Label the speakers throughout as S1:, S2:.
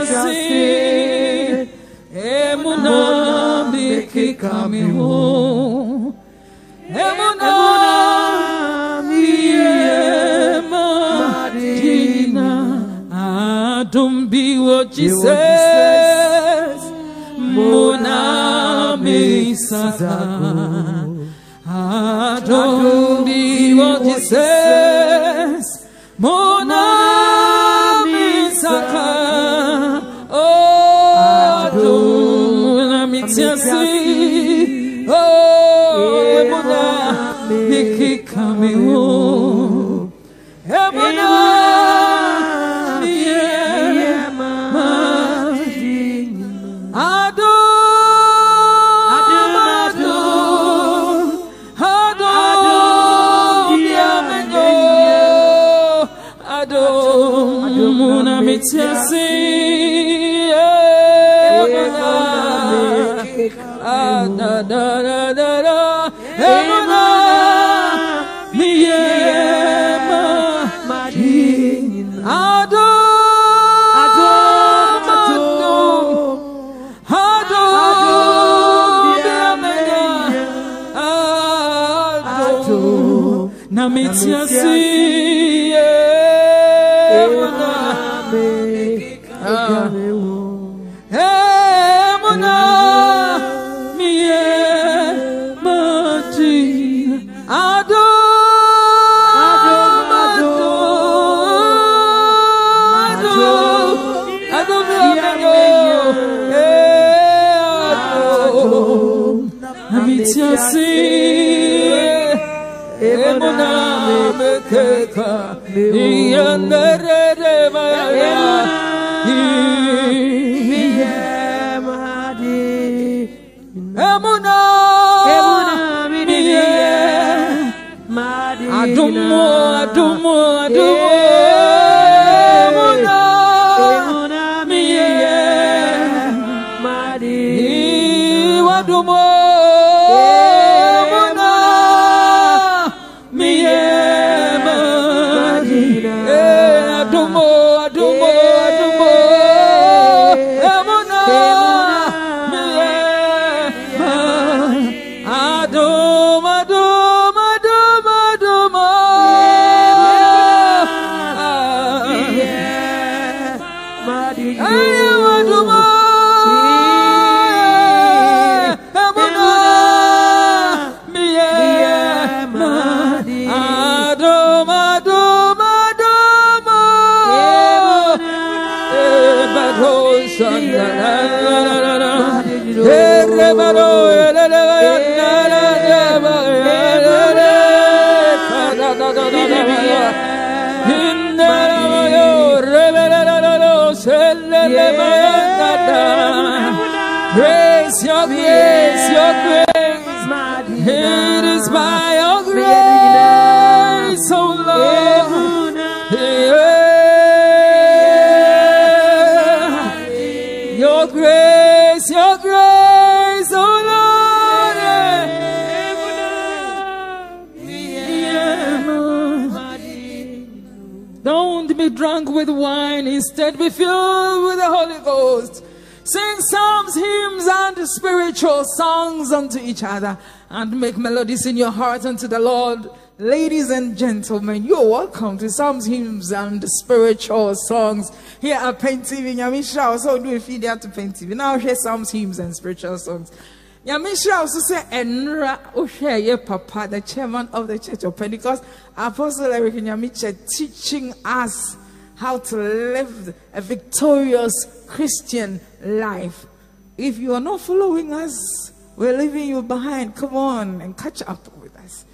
S1: mitiasi emuna mikika miho emuna miyema Gina adumbi wo Jesus muna misaka adumbi wo Jesus muna misaka oh muna mitiasi oh muna mikika miho emuna Grace, your grace, your grace. It is by your grace, oh Lord. Your grace, oh Lord. Don't be drunk with wine, instead be filled with the Holy Ghost. Sing psalms, hymns, and spiritual songs unto each other, and make melodies in your heart unto the Lord. Ladies and gentlemen, you're welcome to psalms, hymns, and spiritual songs here at Pain TV. Yamisha, so do if you dare to Pain TV. Now hear psalms, hymns, and spiritual songs. Yamisha also say, Enra Oshe, Papa, the chairman of the Church of Pentecost, Apostle Eric Yamiche, teaching us how to live a victorious Christian life. If you are not following us, we're leaving you behind. Come on and catch up with us.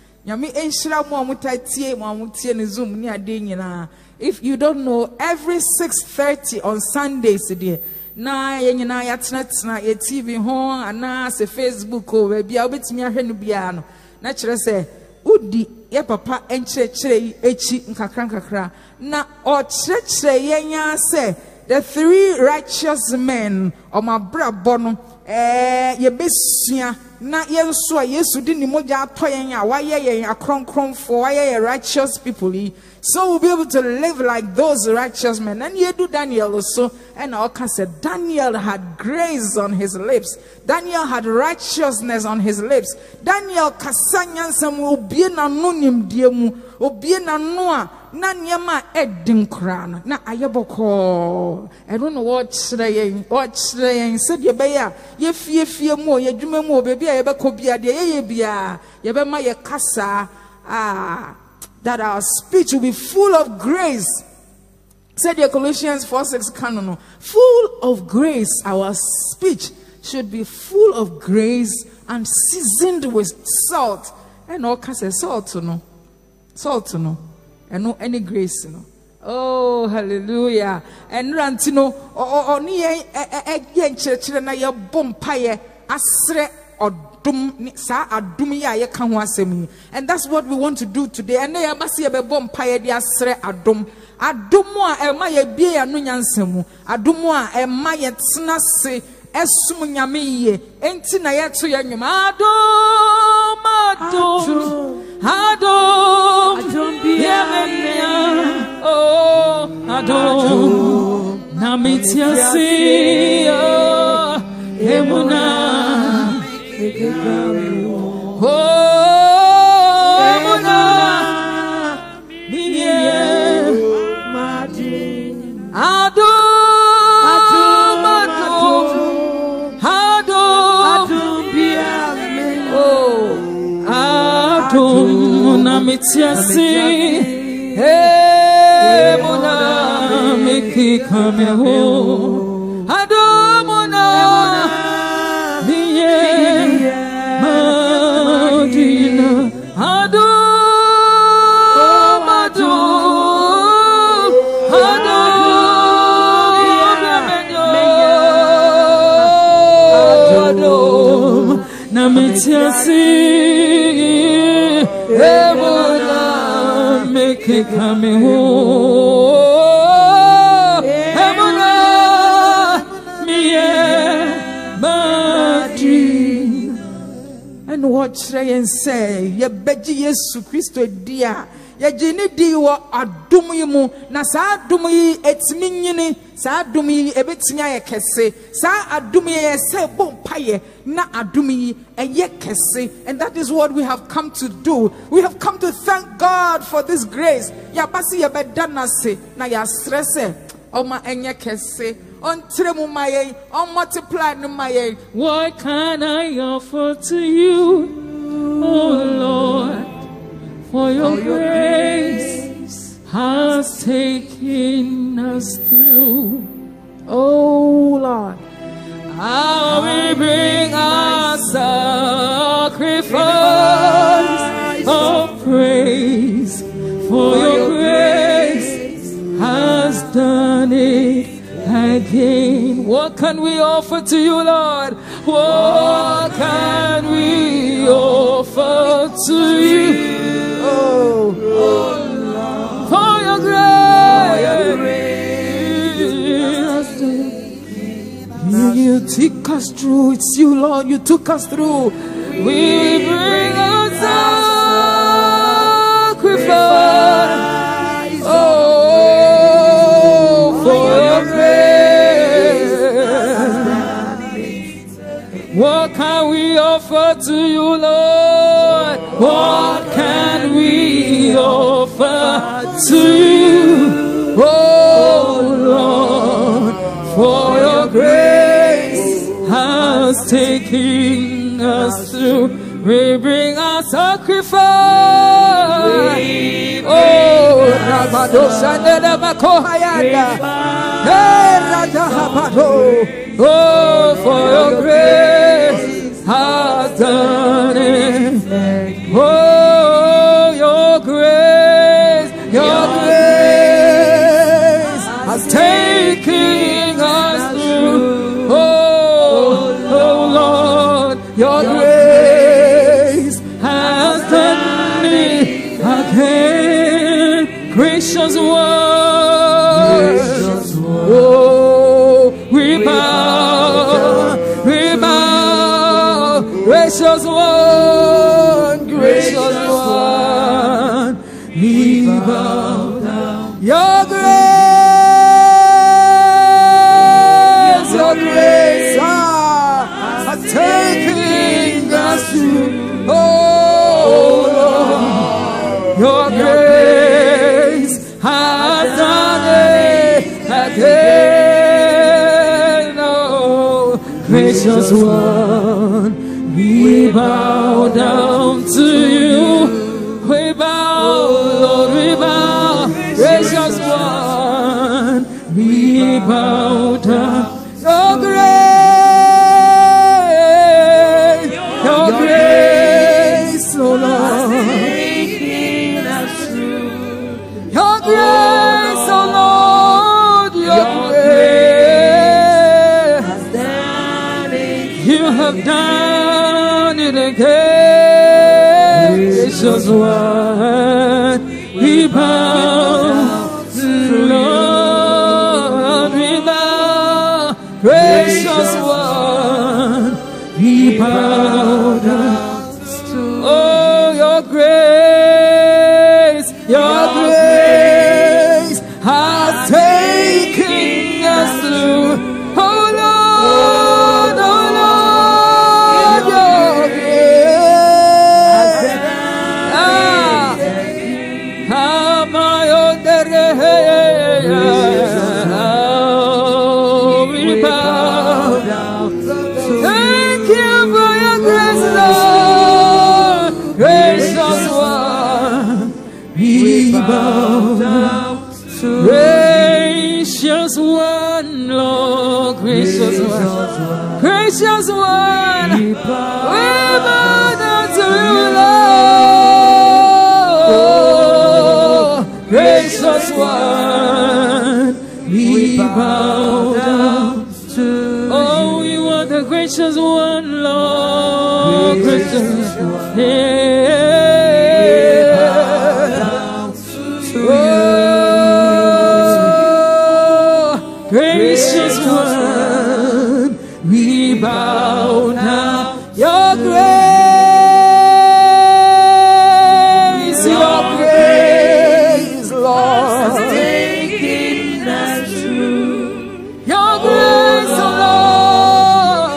S1: If you don't know, every 6:30 on Sundays today, na TV home and na se Facebook over be able to me na chere say udi ye papa enchire echi nkakra na o chere yenya say the three righteous men o ma brabo no ye besua na yenso a Yesu di ni moja ato yen a waye yen akronkronfo waye righteous people. So we'll be able to live like those righteous men. And you do Daniel also. And Oka said Daniel had grace on his lips. Daniel had righteousness on his lips. Daniel kasanyan samu obiena nunim diemu obiena noa na niema edim kran na ayeboko. I don't know what saying said ye beya ye fie mu ye dwuma mu obebi a yebeko bia de ye bia ye be ma ye kasa that our speech will be full of grace. Said the Colossians 4:6 canon. Full of grace, our speech should be full of grace and seasoned with salt. And all can say salt no. Salt no. And no any grace no. Oh, hallelujah. And rantino or ni church na ya bompaye asre or and that's what we want to do today. And they are basi be bompaye di asre adum a ema ye bie anu nyansemu adumu a ema ye tena se esum nyame ye enti na ye to ye nwum adum biemenya oh adum na mitiasi emuna oh emuna Mitiasi, hey, mona, miki kame ho, adomona, miye, madina, adom, na mitiasi. Coming home, Emuna, and watch and say, ye beji Yesu Christo dia, ye jini diwa adumuimu, na sa adumui etiminyini, sa adumi ebetinya ye kese, sa adumi ye se bompaye, na adumi ye kese, and that is what we have come to do. We have come to thank God for this grace. Ya basi ye bedana se, na ya stresse, oma enye kese. On tremu maye, on multiply no maye. What can I offer to you, oh Lord? For your grace has taken us through. Oh Lord, I will bring a sacrifice of praise. For your grace has done it again. What can we offer to you, Lord? What can we offer to you? Oh Lord, for your grace, you took us through. It's you, Lord. You took us through. We bring a sacrifice. Oh, for your grace. What can we offer to you, Lord? What can we offer to you, oh Lord? For your grace has taken us through. We bring our sacrifice. Oh, oh, for your grace has done it. Oh, your grace has taken us through. Oh Lord, your grace has done it again. Gracious word. Oh, we bow. gracious one, gracious one, we bow down. Your grace has taken us through. Oh Lord, your grace has done it again. Oh, gracious one, we bow down to you. We bow, Lord, we bow. Gracious one, we bow down. Your grace, oh Lord. Your grace, oh Lord, your grace. You have done it again. Gracious one, we bow, Lord, we bow. Gracious one, we bow down. Oh, your grace has taken us through. Oh Lord, your grace. We bow down. Thank you for your grace, Lord. Gracious one, we bow down to gracious one, Lord, gracious one, gracious one, we bow down to you, Lord, gracious one, we bow down to. Oh, you are the gracious one, Lord, gracious one, gracious one, we bow down. Your grace, Lord, has taken us through. Your grace, oh Lord,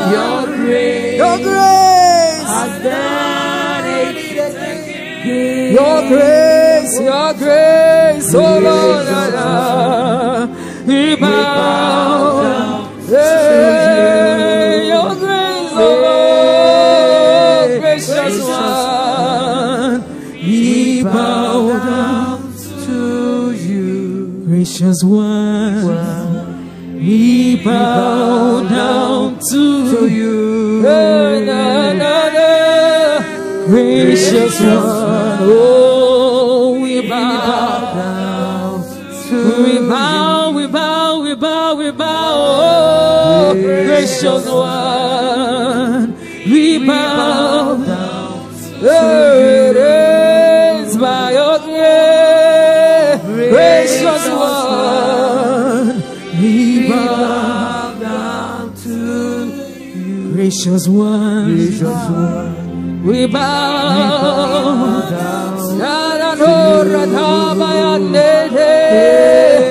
S1: your grace has done it again. Your grace, oh Lord, we bow down. Your grace, oh Lord, gracious one, we bow down to you. Gracious one, we bow down to you. Gracious one, oh, we bow down to you. We bow, oh, gracious one, we bow down. It is by your grace, gracious one, we bow down to you. Gracious one, we bow down.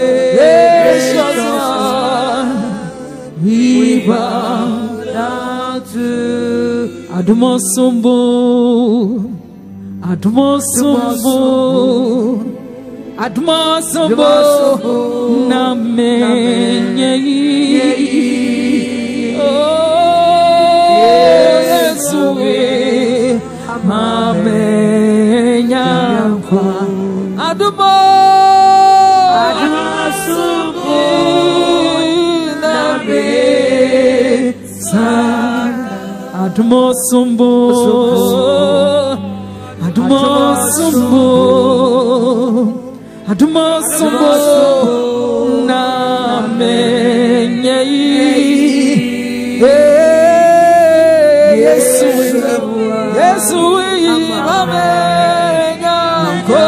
S1: Gracious one, we bow down to Admosumbo, Namenye. Oh, Yesue, Mamenya kwa Admosumbo, Admosumbo, Namenye. Yesue, Mamenya kwa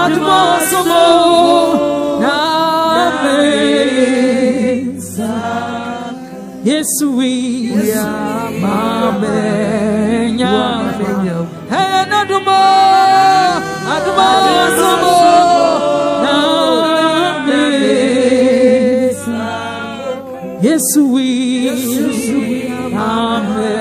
S1: Admosumbo, Yesu we Amen. Hey, Nadumo, Adumo, Yesu we Amen.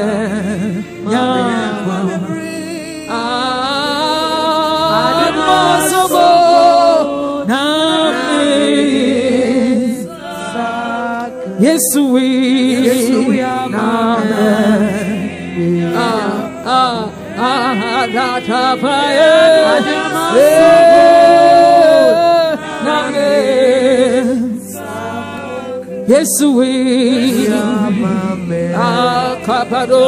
S1: Yesu we Yesu we kapado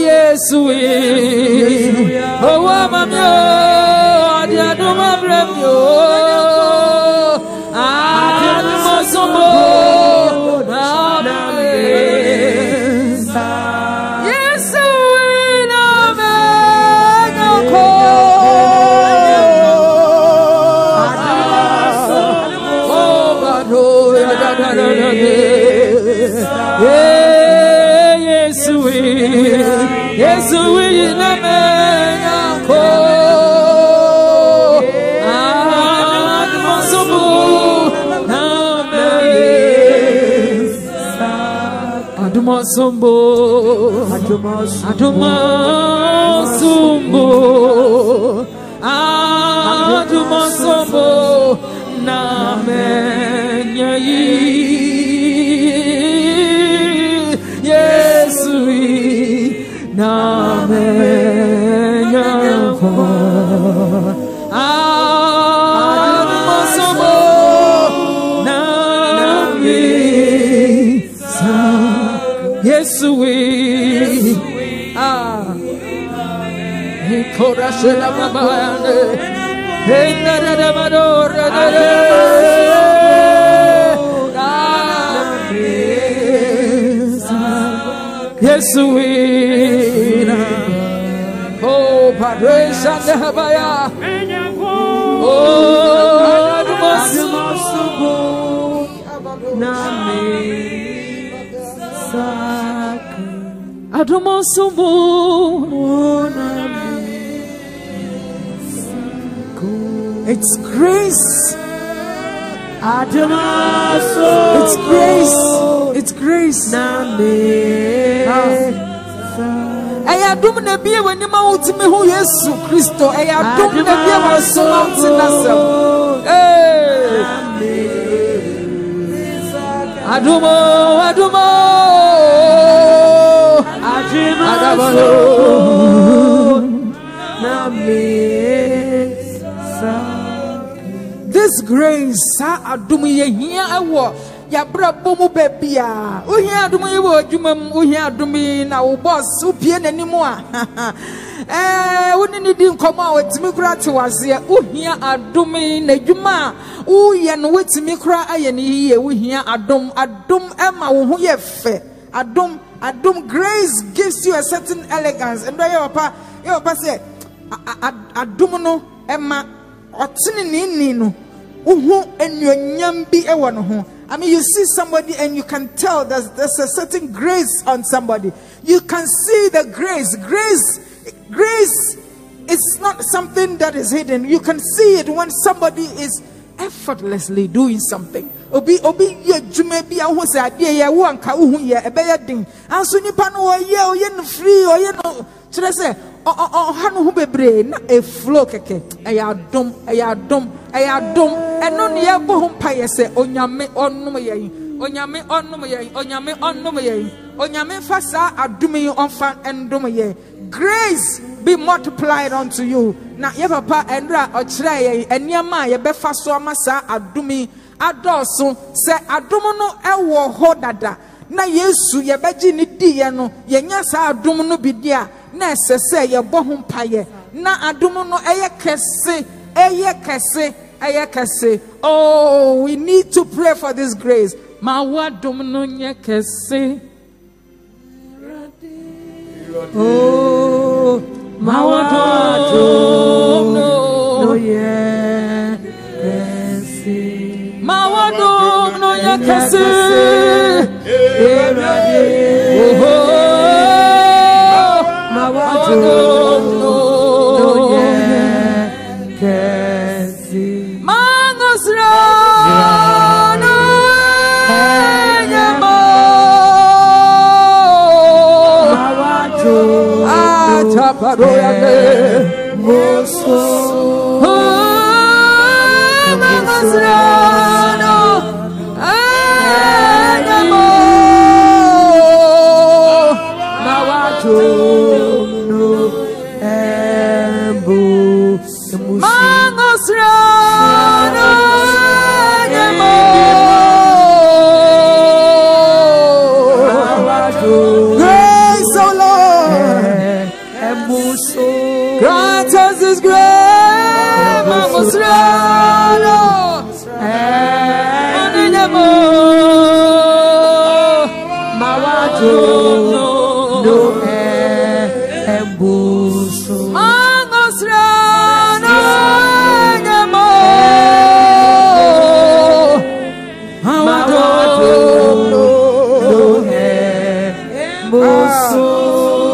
S1: Yesu we oh mamyo adiaduma bremyo adimosomo Yesu we na menako oh bado Yesu we na menako Adumasombo na menyayi Yesu na menyako Adumasombo na misa Yesu we Korashela babande Henada madora Yesu we oh Padre Shandabaya oh Adumasombo nami Adumasombo it's grace. It's grace. It's grace. Eya dum na bie wani ma utime hu Yesu Kristo. Eya dum na bie wa so mountain Adumo, Adumo, this grace, Adumo, here I walk. Ya bra bomu bebia. O here Adumo, you were Jumam, o here Adumi, now boss, who pien anymore. Wouldn't it come out with me cry to us here? O here Adumi, Nejuma. Oh, yan wait to me cry, and here we hear Adum Emma, who ye fe. Adum grace gives you a certain elegance. And your papa say, Adumuno Emma, Otinino, Uhu, and your nyambi ewan. I mean, you see somebody and you can tell there's a certain grace on somebody. You can see the grace. Grace is not something that is hidden. You can see it when somebody is effortlessly doing something. Obi ye jume bi a ho say ade ye wo anka wo hu ye ebe ye din anso nipa no o ye no free o ye no kire say ha no hu bebre na e flow keke e ya dom eno ne ye bo hu pa ye say onyame onum ye onyame fa sa adum yi onfa endom ye. Grace be multiplied unto you. Na ye papa endra o kire ye eniama ye be fa so amasa adumi adoso se adum no ewo ho dada na Yesu ye beji ni di ye no ye nya sa adum no bidia na esese ye bo ho mpaye na adum no eye kese. Oh, we need to pray for this grace. Ma wa adum no nye kese. Oh, Mawadom no Mawadom no yakase Mawadom no yakase Mangosra no Yamo Mawadom Ataparoyane Moso Mangosra Grace, oh Lord, grant us this grace, Mangosrano,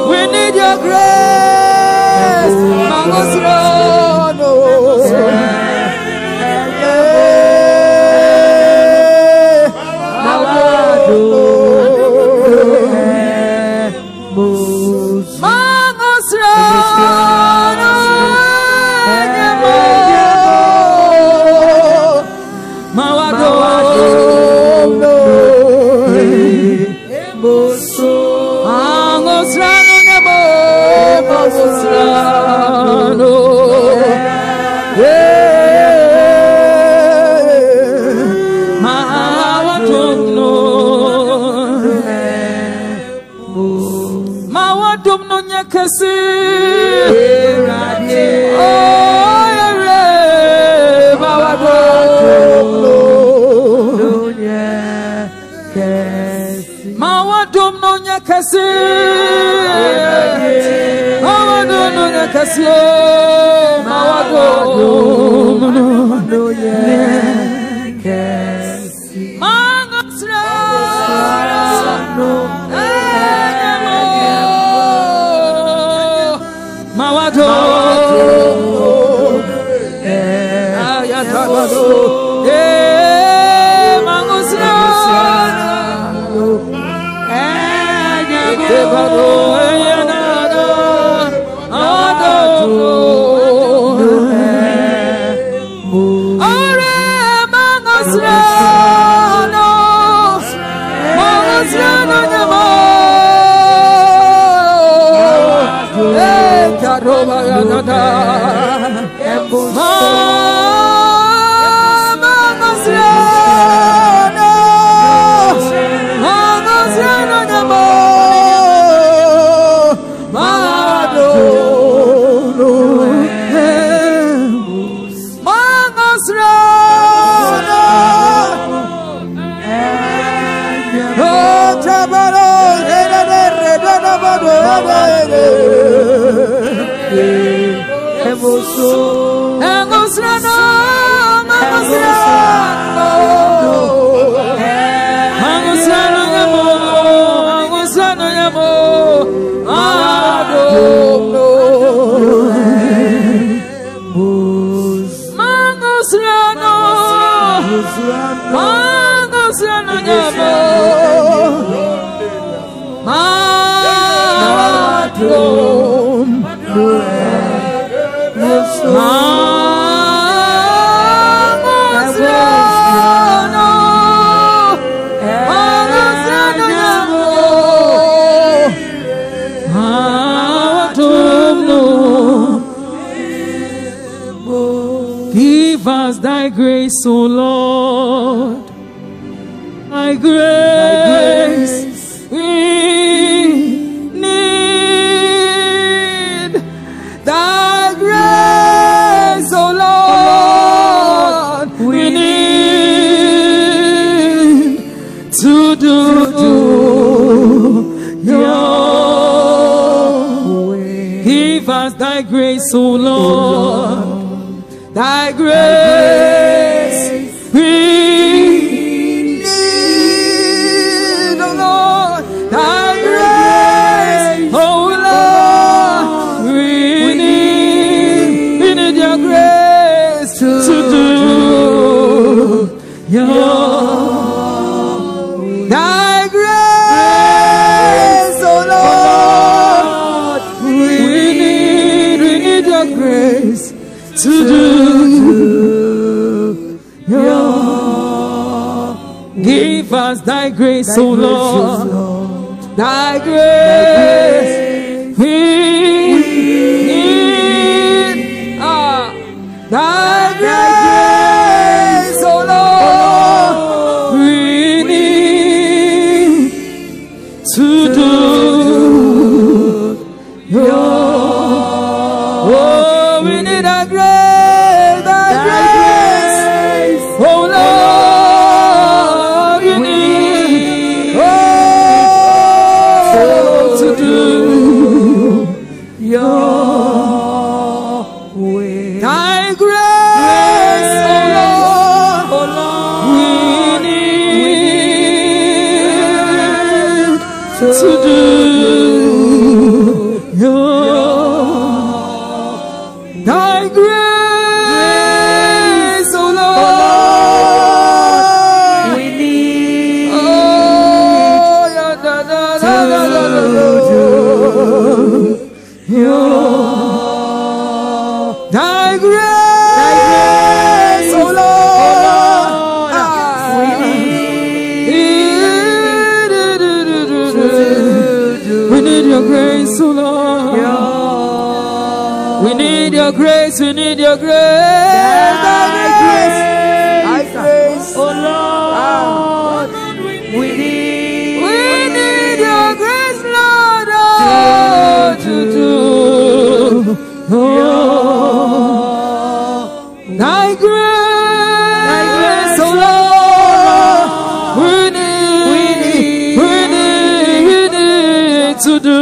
S1: we need your grace, Mangosrano. Give us thy grace, O Lord, thy grace we need, thy grace, O Lord, we need to do your way. Give Give us thy grace, O Lord. Thy grace we need, O Lord. Thy grace, O Lord, we need your grace to do your thy grace, O Lord, we need your grace to do your. Give us thy grace, O Lord, thy grace we need, thy grace, O Lord, we need to do your. Oh, we need thy grace, thy grace, oh Lord, we need to do your way. Thy grace, oh Lord, we need to do your. Thy grace, oh Lord, we need. Oh, yeah, da, da, da, da, da, da, thy grace, oh Lord, we need your grace, oh Lord. We need your grace, we need your grace, thy grace, oh Lord, we need your grace, Lord, to do thy grace, oh Lord, we need to do.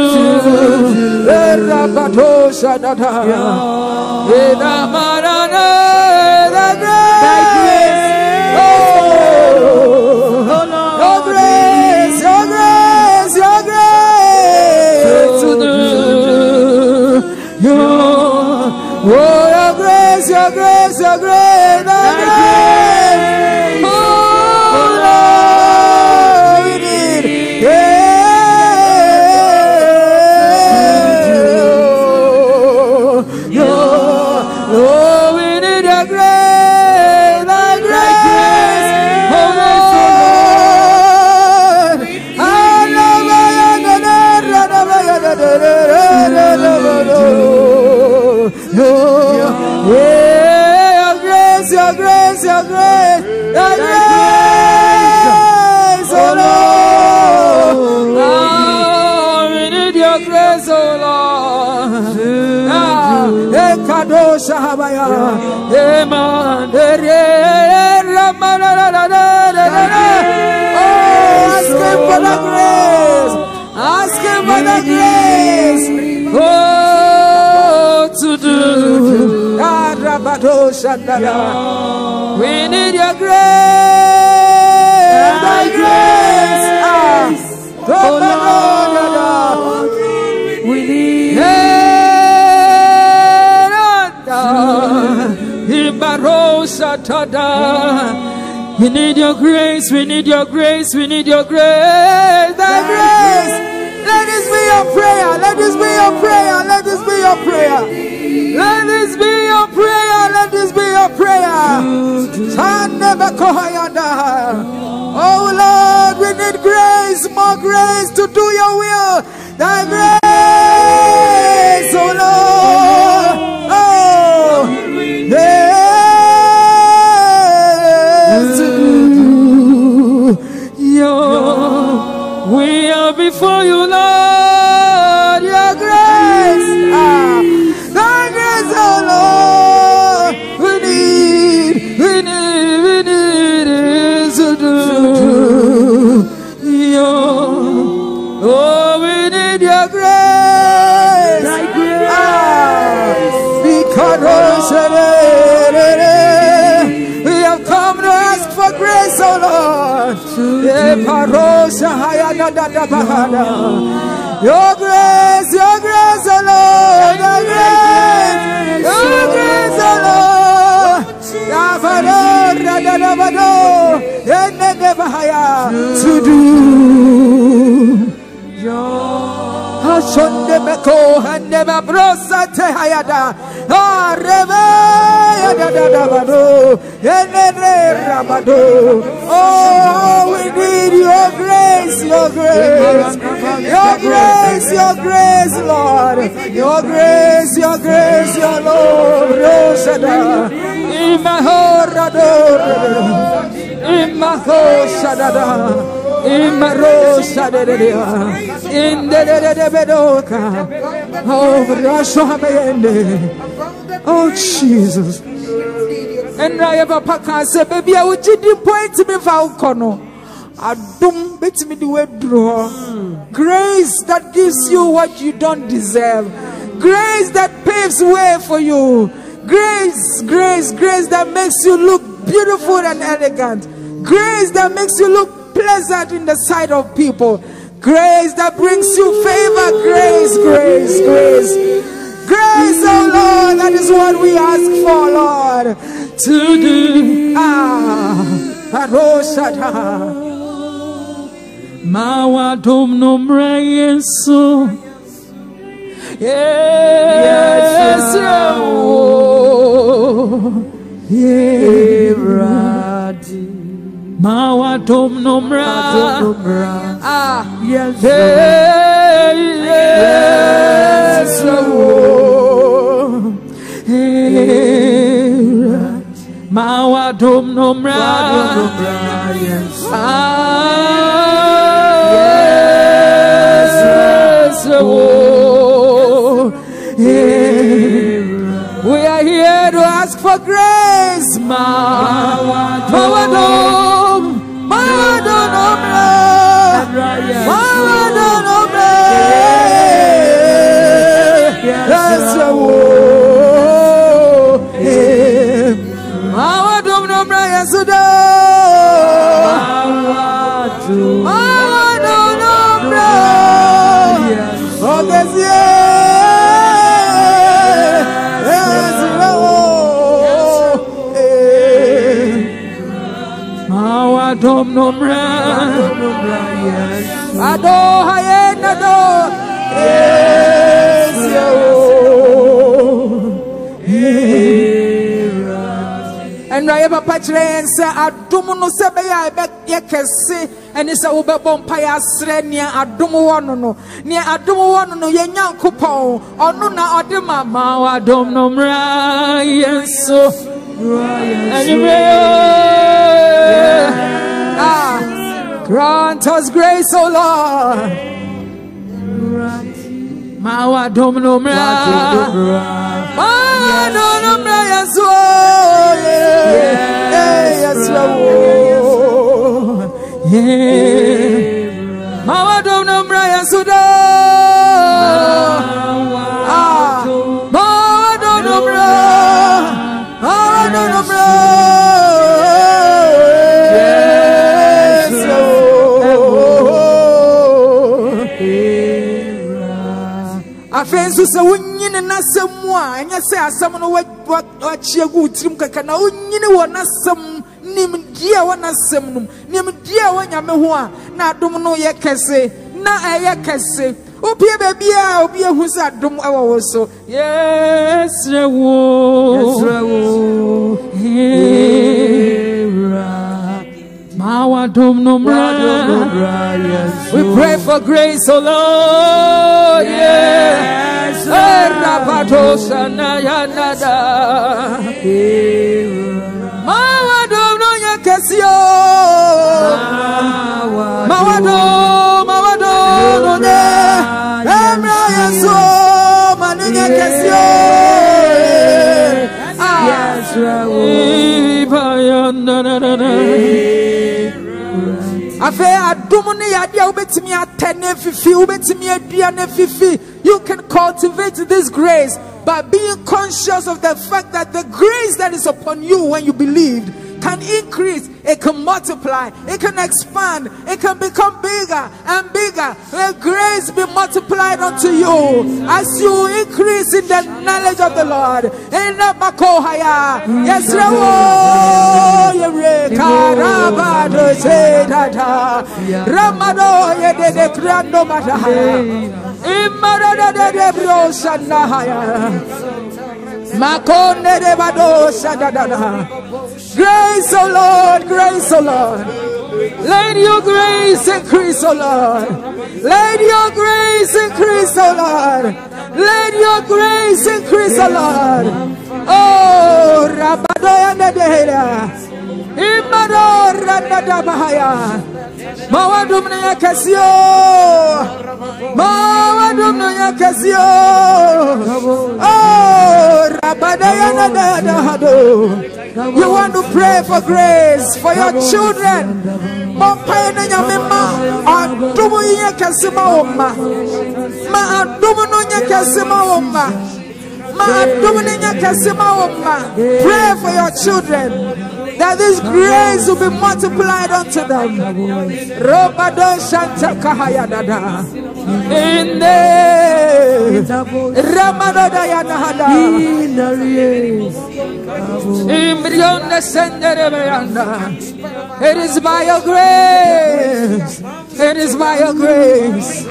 S1: Your grace, thy grace, oh Lord, we need oh, we need your grace, thy grace, oh Lord. Your grace, thy grace, oh Lord. Oh, we need your grace, oh Lord. Ekadosha habaya, ask him for the grace, ask him for the grace, oh, to do. We need your grace, thy grace, oh Lord, we need we need your grace, we need your grace, we need your grace, thy grace. Let this be your prayer, let this be your prayer, let this be your prayer. Let this be your prayer, let this be your prayer. Oh Lord, we need grace, more grace to do your will. Thy grace, oh Lord. Oh, yes, we are before you, Lord. Your grace, thy grace, oh Lord. We need to do your. Oh, we need your Your grace, oh Lord, your grace, oh Lord. To do your Shonde Beko and never brosa Tehayada. Oh, we need your grace, your grace, your grace, your grace, Lord, your grace, your grace, your Lord. In my heart, in my heart, in my rose, in the bedoka. Oh, Jesus. And I have a pack. Say, baby, I would point to me Falcono. I don't bet me the withdraw. Grace that gives you what you don't deserve. Grace that paves way for you. Grace, grace, grace that makes you look beautiful and elegant. Grace that makes you look pleasant in the sight of people. Grace that brings you favor. Grace, grace, grace. Grace, oh Lord, that is what we ask for, Lord. To do. Mawa dom nomra yesu. Yes, Mawa dom nomra. Yes, Mawa dom nomra. We are here to ask for grace. Mawa dom nomra. Dom nomra, ado hayen ado, and I have a patron and say, I don't know, say, I bet you can see, and it's a uber bompire srenia, I don't want to know, near I don't want to know, your young coupon, or no, now, or the mama, I don't know, yes, so, and you grant us grace, O Lord. Mawa dom nomra. Mawa dom nomra, yes, yes, Mawa dom nomra, yes, Mawa dom nomra. Mawa dom nomra. Afenso se wonyine nasem a enya se asem no wa chiagu trim kaka na wonyine wo nasem nimdia wo nasem num nimdia wo nyame ho a na adom no ye kese na eye kese opie bebia obi ehu se adom ewo wo so yes rewo Mawa dom nomra. We pray for grace, O Lord. Yes. Rapato sanaya nada. Mawa dom no yakesio. Mawa dom no ne. Emra yeso manunya kesio. Yes. Afe adumuni yadia ubetimi atene fifi ubetimi aduane fifi. You can cultivate this grace by being conscious of the fact that the grace that is upon you when you believed can increase, it can multiply, it can expand, it can become bigger and bigger. Let grace be multiplied unto you as you increase in the knowledge of the Lord. Yes, grace, oh Lord, grace, oh Lord. Let your grace increase, oh Lord. Let your grace increase, oh Lord. Let your grace increase, oh Lord. Oh, Rabadoya Nedera. Imado Radada Bahaya. Mawadumna Yakasio. Mawadumna Yakasio. Oh, Rabadaya Nadado. You want to pray for grace for your children. Pray for your children that this grace will be multiplied unto them. In the it is by your grace. It is by your grace.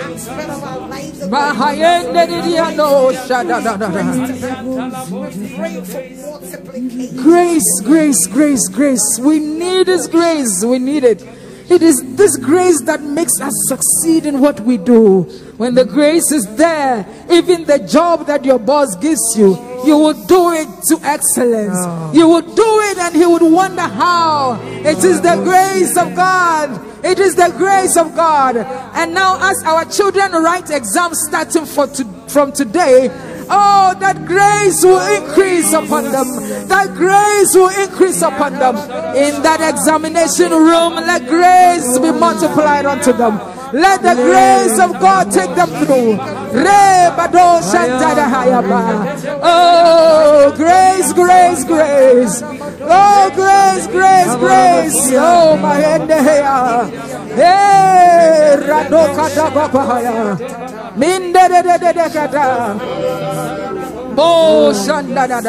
S1: Grace, grace, grace, grace. We need this grace. We need it. It is this grace that makes us succeed in what we do. When the grace is there, even the job that your boss gives you, you will do it to excellence. You will do it and he would wonder how. It is the grace of God. It is the grace of God. And now as our children write exams starting from today, oh, that grace will increase upon them. That grace will increase upon them. In that examination room, let grace be multiplied unto them. Let the grace of God take them through. Oh, grace, grace, grace. Oh, grace, grace, grace. Oh, my hand here. Hey, Radokata Babaya. Mindedededekata. Oh, Shandada.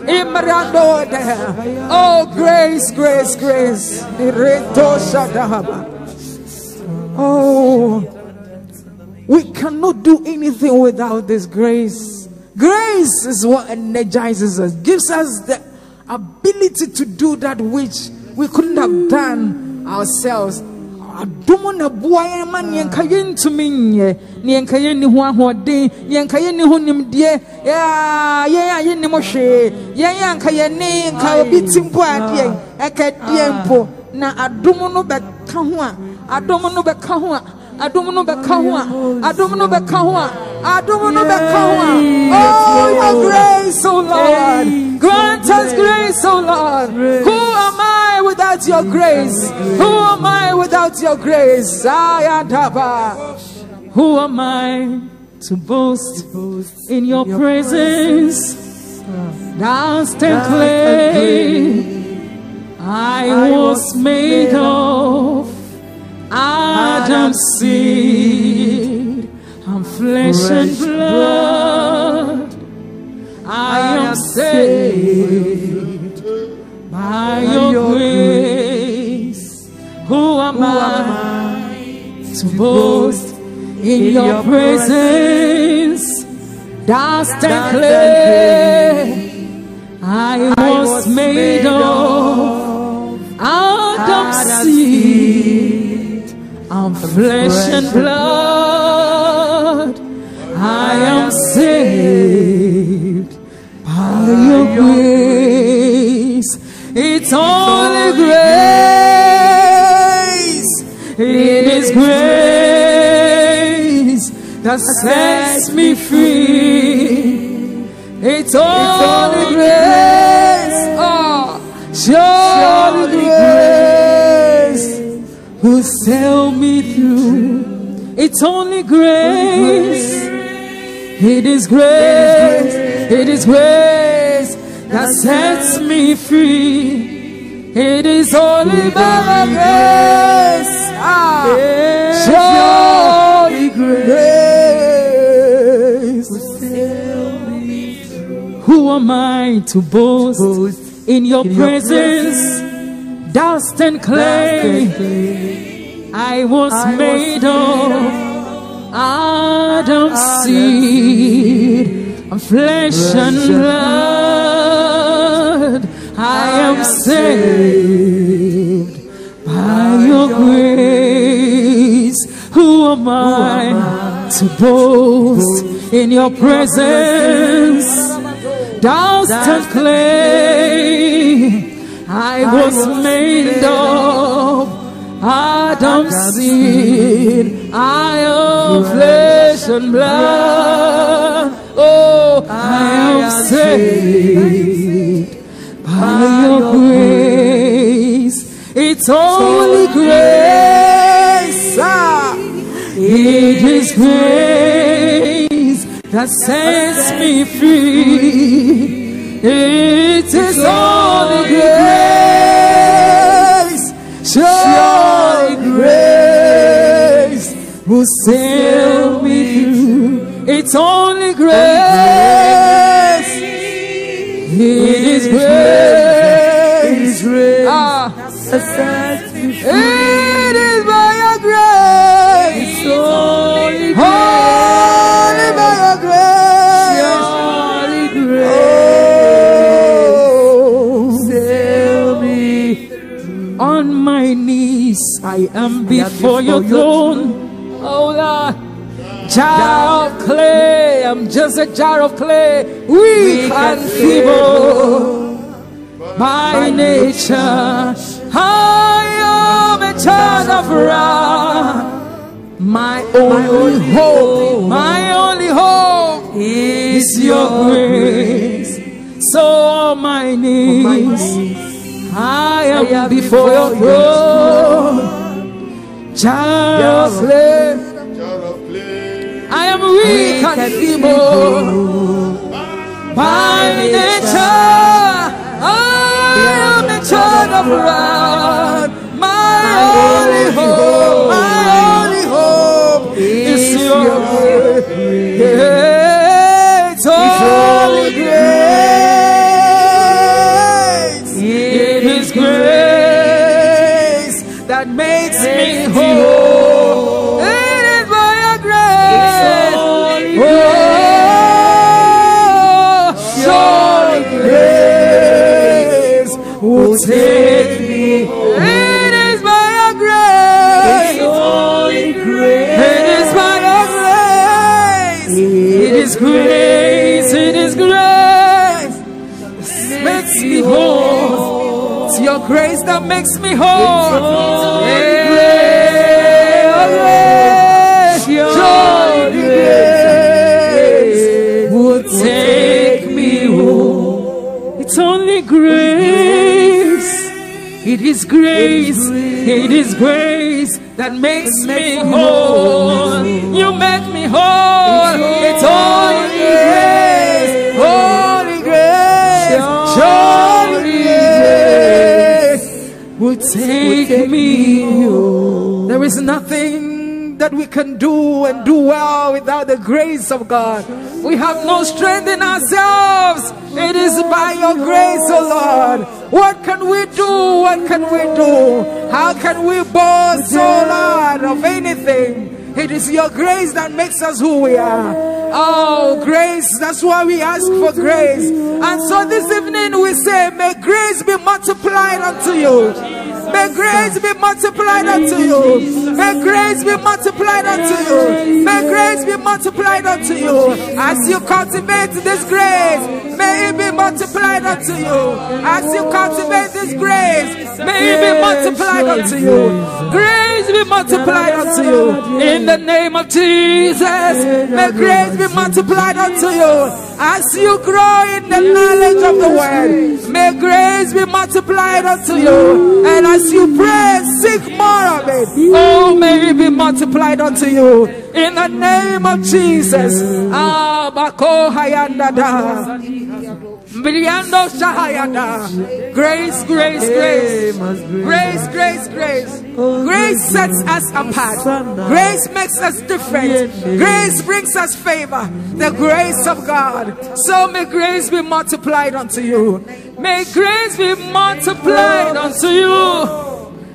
S1: Imrando there. Oh, grace, grace, grace. Ireto Shadahaba. Oh, we cannot do anything without this grace. Grace is what energizes us, gives us the ability to do that which we couldn't have done ourselves. Adumuna buaya man yenkayen to me, yenkayen ni huahode, yenkayen ni hunimdie, ya yen moshe, yankayen ni kabitimbuadie, ekadiempo, na adumuno bekahua, adumuno bekahua. Adumuno bekahua. Oh, your grace, oh Lord. Grant us grace, oh Lord. Who am I without your grace? Who am I without your grace? Who am I to boast in your presence? Dust and clay, I was made of Adam's seed. I'm flesh and blood. I am saved by your grace. Who am I to boast in your presence? Dust and clay, I was made of Adam's seed. I'm flesh and blood. I am saved by your grace. It's only grace. It is grace that sets me free. It's only grace. Oh, surely grace who sail me through. It's only grace. It is grace. It is grace that sets me free. It is only by grace. Surely grace. Who am I to boast in your presence? Dust and clay. I was made of Adam's seed, and flesh and blood. I am saved by your grace. Who am I to boast in your presence? Dust and clay. I was made of Adam's seed. I am flesh and blood. Oh, I am saved by your grace. It's only grace. It is grace that sets me free. It is only grace. Surely grace will sail me through. It's only grace. It is grace. It is grace. It is by your grace. It's only by your grace. Surely grace. Sail me through. On my knees I am before your throne. Oh Lord. Jar of clay, I'm just a jar of clay, weak and feeble by nature. I am a child of wrath. My only hope is your grace. So on my knees, I am before your throne. Jar of clay, I am weak and feeble by nature. I am a child of wrath. My only hope is your grace. It's only grace. It is grace that makes me whole. It is by your grace. Surely grace will take me. It is by your grace. Only grace. It is by your grace. It is grace. It is grace. It makes me whole. It's your grace that makes me whole. Surely grace will take me home. It's only grace. It is grace. It is grace that makes me whole. You make me whole. It's only grace. Holy grace. Surely grace will take me home. There is nothing that we can do and do well without the grace of God. We have no strength in ourselves. It is by your grace, oh Lord. What can we do? What can we do? How can we boast, oh Lord, of anything? It is your grace that makes us who we are. Oh, grace, that's why we ask for grace. And so this evening we say, may grace be multiplied unto you. May grace be multiplied unto you. May grace be multiplied unto you. May grace be multiplied unto you. As you cultivate this grace, may it be multiplied unto you. As you cultivate this grace, may it be multiplied unto you. Grace be multiplied unto you. In the name of Jesus, may grace be multiplied unto you. As you grow in the knowledge of the word, may grace be multiplied unto you. And as you pray, seek more of it. Oh, may it be multiplied unto you. In the name of Jesus. Grace, grace, grace. Grace, grace, grace. Grace sets us apart. Grace makes us different. Grace brings us favor. The grace of God. So may grace be multiplied unto you. May grace be multiplied unto you.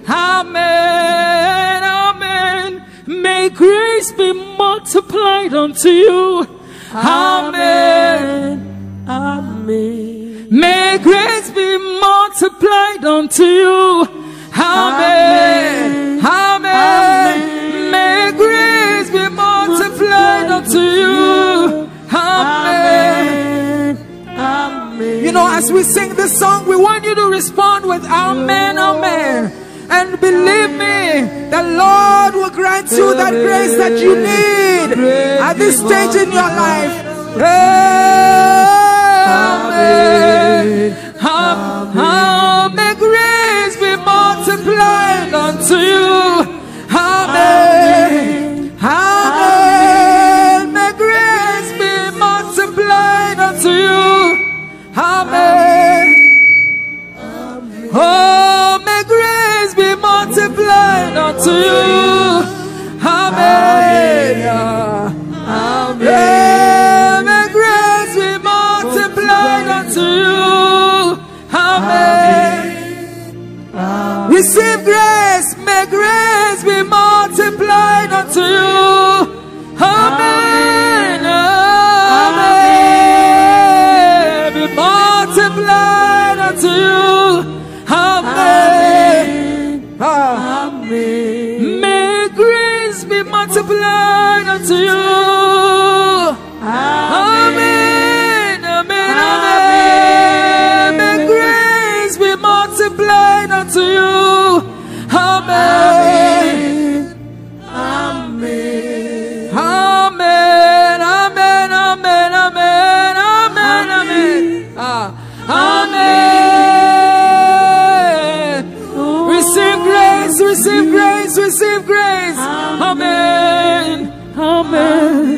S1: Amen. Amen. May grace be multiplied unto you. Amen. Amen. May grace be multiplied unto you. Amen. Amen. May grace be multiplied unto you. Amen. Amen. You know, as we sing this song, we want you to respond with Amen. Amen. And believe me, the Lord will grant you that grace that you need at this stage in your life. Amen. May grace be multiplied unto you. Amen. Amen. May grace be multiplied unto you. Amen. Oh, may grace be multiplied unto you. Amen. Amen. May grace be multiplied unto you. Amen. Receive grace. May grace be multiplied unto you. Amen. Amen. Be multiplied unto you. Amen. Amen. May grace be multiplied unto you. Amen. Amen. Amen. May grace be multiplied unto you. Amen. Amen. Amen. Amen. Amen. Amen. Amen. Amen. Amen. Receive grace. Receive grace. Receive grace. Amen. Amen.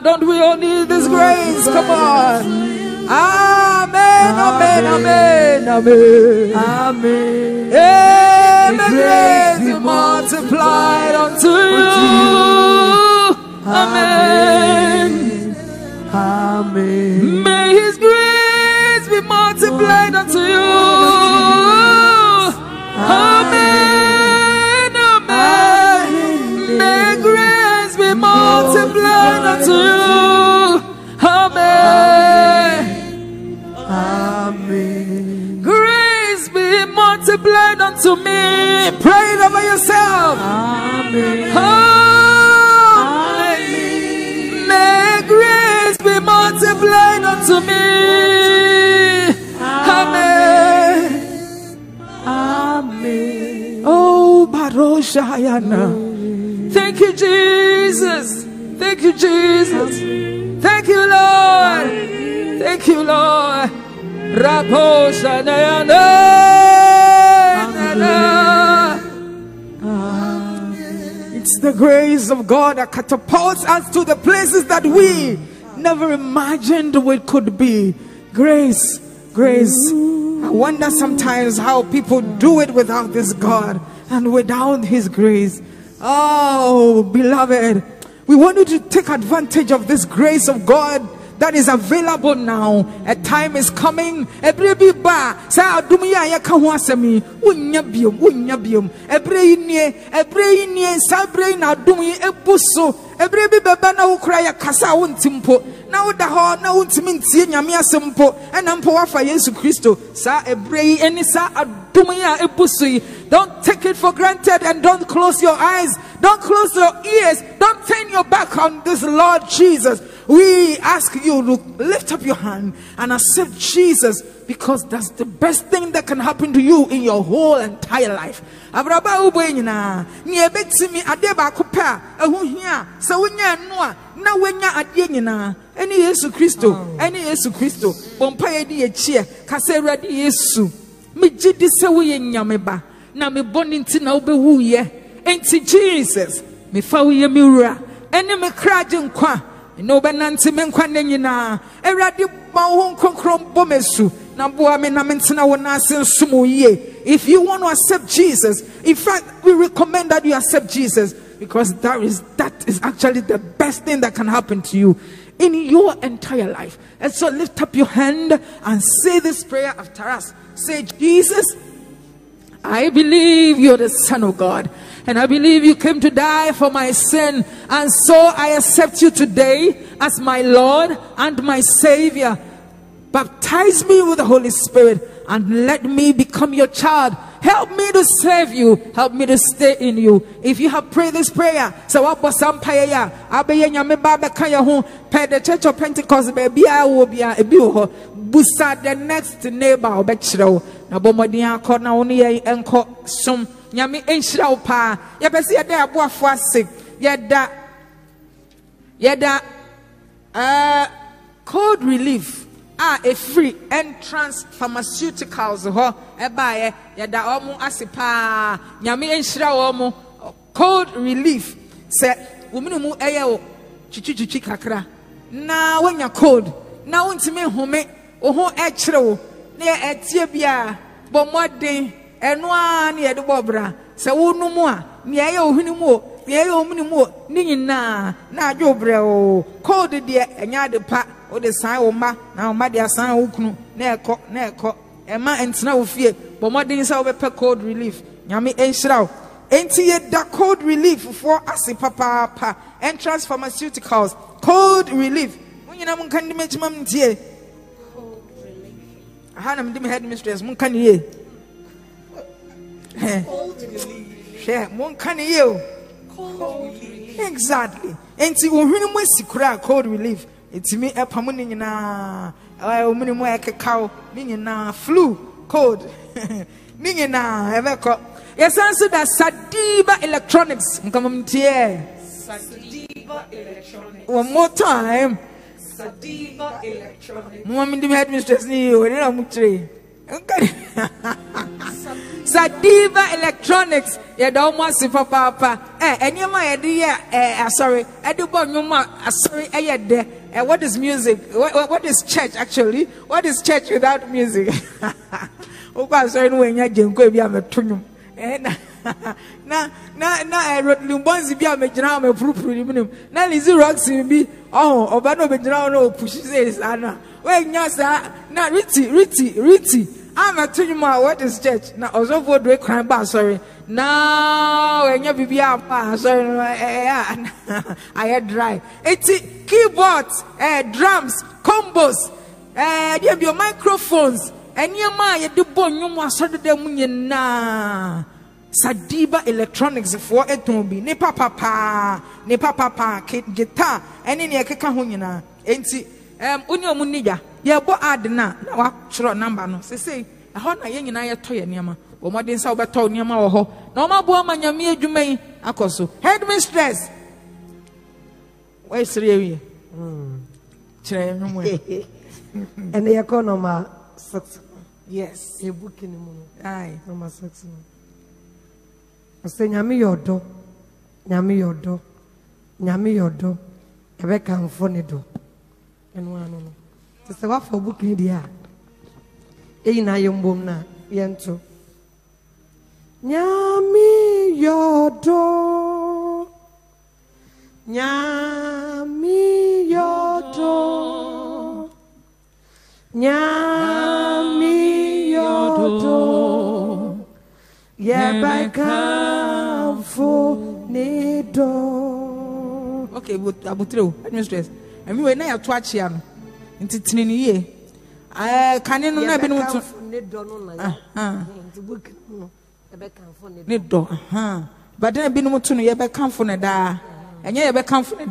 S1: Don't we all need this grace? Come on. Amen. Amen. Amen. Amen. Amen. May grace be multiplied unto you. Amen. Amen. May His grace be multiplied unto you. Amen. Amen. May grace be multiplied unto you. Amen. Amen. Grace be multiplied unto me. Pray it over yourself. Amen. Amen. May grace be multiplied unto me. Amen. Amen. Oh, Baroshayana. Thank you, Jesus. Thank you, Jesus. Thank you, Lord. Thank you, Lord. It's the grace of God that catapults us to the places that we never imagined we could be. Grace, grace. I wonder sometimes how people do it without this God and without His grace. Oh, beloved, we want you to take advantage of this grace of God that is available now. A time is coming. Every ba sa adumia ya ka ho asemi unya biom every nie sabre na adumi ebuso every bi beba na wukura ya kasa wontimpo na woda ho na wontimi ntie nyame asempo ena mpo wafa Yesu Kristo sa every eni sa adumia ebuso. Don't take it for granted and don't close your eyes, don't close your ears, don't turn your back on this Lord Jesus. We ask you to lift up your hand and accept Jesus, because that's the best thing that can happen to you in your whole entire life. Abraba ubenyina ni ebetimi ade ba kopa ehu hia sa wonya noa na wonya ade nyina eni Yesu Kristo bompa ye di echie ka se Awurade Yesu me gidi se wo ye nyame ba na me boni nti na obewu ye enti Jesus me fa wo ye me wura eni me kraje nkwa no benanti menkwanenina erade ma wo konkrom bomesu na boa me na mentena wo na asensumo ye. If you want to accept Jesus, in fact, we recommend that you accept Jesus, because that is actually the best thing that can happen to you in your entire life. And so lift up your hand and say this prayer after us. Say, Jesus, I believe you're the Son of God, and I believe you came to die for my sin, and so I accept you today as my Lord and my Savior. Baptize me with the Holy Spirit and let me become your child. Help me to serve you. Help me to stay in you. If you have prayed this prayer, so what was some prayer? The Church of Pentecost, baby, I will be a busa the next neighbor. Betchro. Na bomodia corner only enco some yami enshra pa. Yapesi there boa for sick. Yeda Code Relief. A free entrance pharmaceuticals ho ebaye yada omo asipa nyame enhira omo Code Relief se wominu mu eye o chichichichi kakra na wanya code na wontime home ho ekire wo na etie bia bomoden eno a na yede bobra se wonu mu a ne eye ohunu mu o ne eye omunu mu o ni nyina na adwobre o code de enya de pa o de san wo ma na wo ma de asan wo kunu na eko ema entena wo fie bomoden sa wo be Code Relief nyame enhira wo enti ye da Code Relief for asipapa entrance pharmaceuticals Code Relief munyina mun kan de mechima mtie Code Relief aha na mdim headmistress mun kan ye Code Relief she mun kan ye o Code Relief exactly enti wo hwenu mu sikura Code Relief it's me epamu ni nyina omuni mu ekekao ni nyina flu code ni nyina eveko yesanso da Sadiba Electronics nkamamtie Sadiba Electronics one more time Sadiba Electronics mummy ndi headmistress ni o ni na mutre Sadiba Electronics ya da omo asifa papa enyema ye de sorry edibo nyuma sorry de what is music? What is church actually? What is church without music? Opa sorry no enya jenko bi ametonum. Na Lumbonzi bi amegyina amepurupuru ni minim. Na Lizzy Roxy bi oba no begyina no push says ana. We nya sa na Riti. Amatonum what is church? Na ozofo do kran ba sorry. Now enya bibi apa sorry I had dry. Keyboards, drums, combos, your microphones, and your mind, you do you must have them na Sadiba Electronics for a tombi, ne papa, guitar, and in your kakahunina, ain't see, Unio Muniga, ya bo adna, now short number no, say, a hona yang and I a toy nyama, or more than Sauber told Yama or ho, no more woman, your mere Jume, Akoso, headmistress. Where's the and the economy success. Yes, a book in the moon. Aye, no more success. I say, Yami your door, a back and funny door. And one, it's a waffle book in the air. Ain't I young boom Yanto. Yami your door. Nyami yodo, Nyami yodo, Yebeka nido. Okay, but Abutreo, administrators. I mean, when I have twatch yam, into 10 years. I can't even be no to but then I've been no to Yebeka for Neda. And ye be come from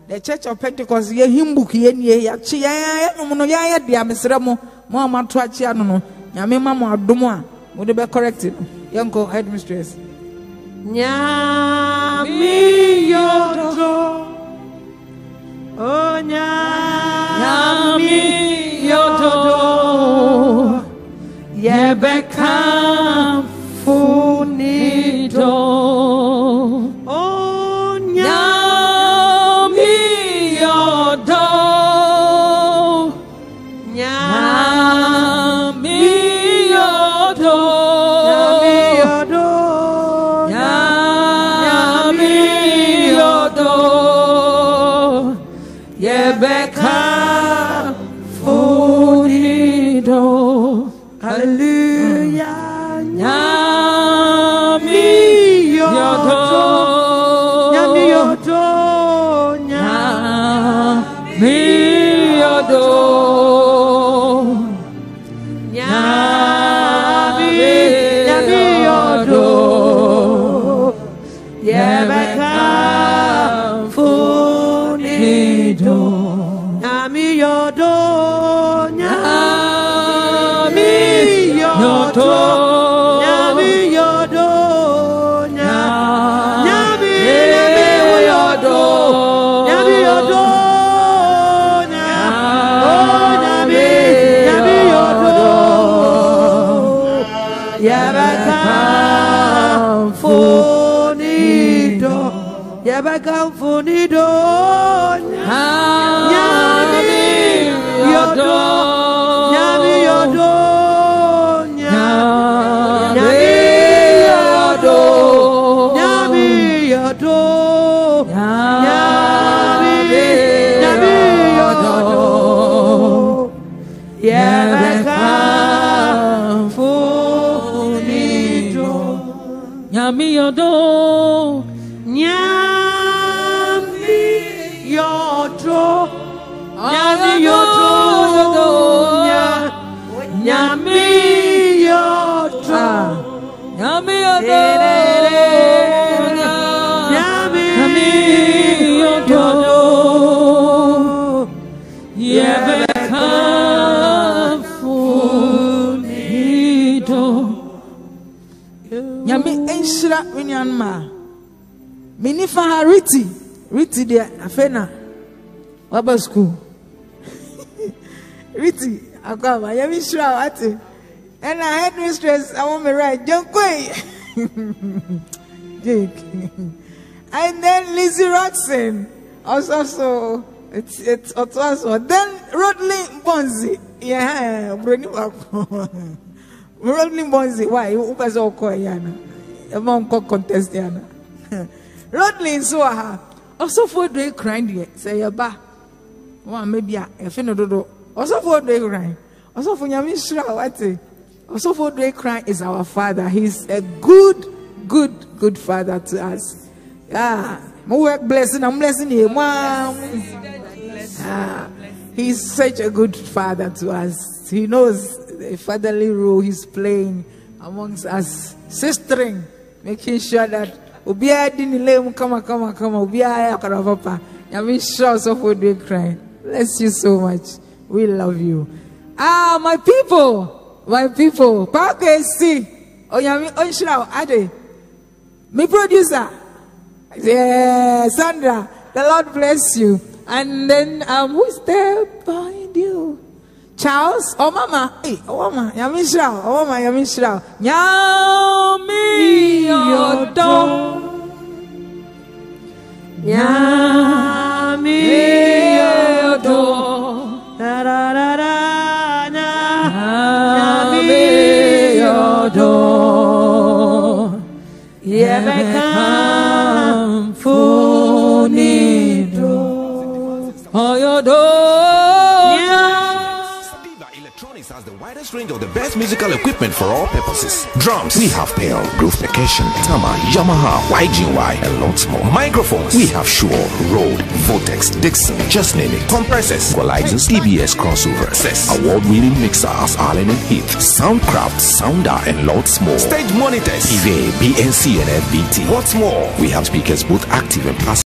S1: the Church of Pentecost, ye hymn book, ye chia, no ya, dear Miss Ramo, Mamma Twatchiano, Yamima Dumois, would be corrected. Young headmistress. Nyami yodo, oh Nyami yodo, ye be come funido. Nyami Yebeka Funido.
S2: Hallelujah.
S1: Nyami yodo.
S2: Nyami yodo.
S1: Nyami yodo. Nyami yodo. Yebeka Funido.
S2: Nyami yodo.
S1: Nyami yodo.
S2: Nyami yodo. Nyami yodo. Nyami yodo. Nyami yodo. Yebeka Funido. Yebeka Funido. Nyami yodo. Nyami yodo. Nyami yodo. Nyami yodo. Nyami yodo. Yebeka Funido.
S1: Nyami yodo.
S2: Nyami yodo. Nyami yodo. Nyami yodo.
S1: Nyami yodo. Nyami yodo. Yebeka Funido. Nyami enshira winyanma. Minifa Riti de afena. Waba school. Riti akwa nyami shira wati. And I had mistress, I want me right. John Quaye. Jake. And then Lizzie Roxon. Also, it's also. Then Rodney Bonzi. Yeah, Rodney Bonzi. Why? Who was all Koyana? Among contest, Yana. Rodney Soha. Also, for day crying, say your ba. One maybe a finodo. Also, for day crying. Also, for Yamishra, what's also for day crying is our father. He's a good father to us. Yeah. My work blessing, I'm blessing him. He's such a good father to us. He knows the fatherly role he's playing amongst us. Sistering, making sure that Ubia didn't let him come. Ubia papa. I'm sure so for day crying. Bless you so much. We love you. My people. See. Oh, yami onshira ade. Me producer. Yeah, Sandra. The Lord bless you. And then who's there behind you? Charles? Oh mama. Hey, oh mama. Yami shira. Oh mama, yami shira. Nyami yodo. Nyami yodo. Da da da da. Nyami yodo. Yebeka Funido. Oyodo.
S3: Has the widest range of the best musical equipment for all purposes. Drums, we have Pearl, Groove Percussion, Tama, Yamaha, YGY, and lots more. Microphones, we have Shure, Rode, Vortex, Dixon, just name it. Compressors, equalizers, TBS crossover, award-winning mixers, Allen and Heath, Soundcraft, Sounder, and lots more. Stage monitors, EVA, BNC, and FBT. What's more, we have speakers both active and passive.